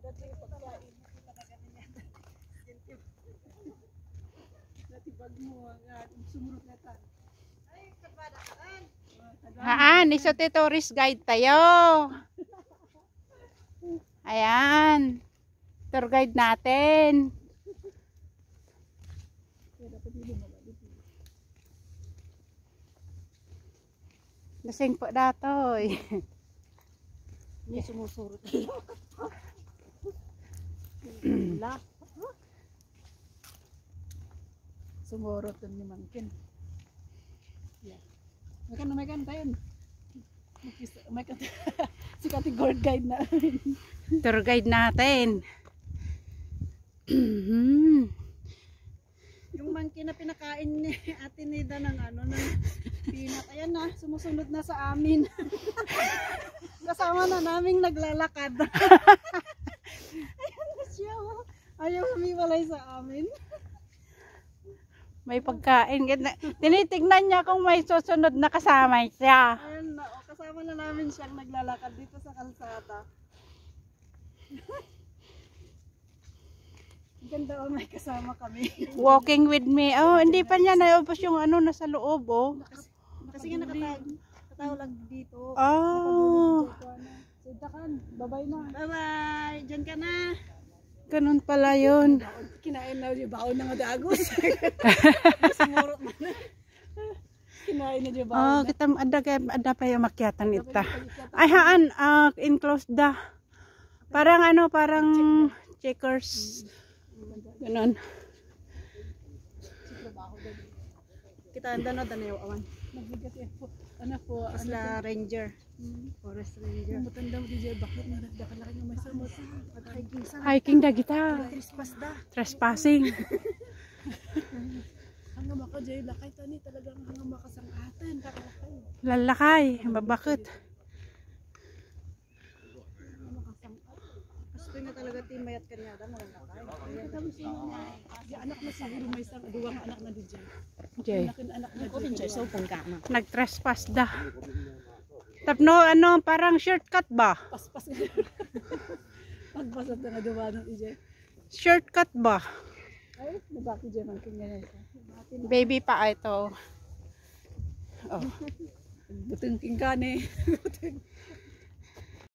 dati yung pagkain. Talaga niya. Dati bag mo, sumurot na tan. Ay, kabada kaan. Haan, isote tourist guide tayo. Ayan. Tour guide natin. Lasing po datoy. Hindi sumusurot. Wala. Sumurot din ni Mangkin. Yeah. May kan tayo. May kan si category guide na. Tour guide natin. Yung Mangkin na pinakain ni Ate Nida ng ano ng peanut. Ayan na, sumusunod na sa amin. Kasama na naming naglalakad. Ayan na siya. Ayaw humiwalay sa amin. May pagkain. Tinitignan niya kung may susunod na kasama siya. Ayan na, kasama na namin siyang naglalakad dito sa kalsada. Ganda, may kasama kami. Walking with me. Oh, hindi pa niya naubos yung ano nasa loob, oh. Kasi nga nakatayo lang dito. Oh. Bye-bye na. Bye-bye. Diyan ka na. Ganun pala yun. Kinain na yung baon ng adagos. Sumurot na. Kinain na yung baon Oh, na. kita ada pa yung makyatan ita. Ay haan, enclosed da. Parang ano, parang checkers. Ganun. Kita anda na danayo awan. Nagbigat po. Ano po? Asla ranger. Forest ranger. Matanda mo DJ bakit nagdakalaki ng may samot. Hiking sa. Hiking da kita. Trespass da. Trespassing. Hanggang maka Jay lakay tani talagang hanggang makasang atin. Kakalakay. Lalakay, babakit. Gusto nga talaga timayat kanyada mo lang lakay. Di anak na siguro may isang duwang anak na DJ. Jay. Anak na DJ so pangkama. Nag-trespass da. Tapno ano, parang shortcut ba? Paspas. Pagpasat na nga duwa ng DJ. Shortcut ba? Ay, nabaki dyan ang kinyayan ko. Baby pa ito. Oh. Buteng king ka ni.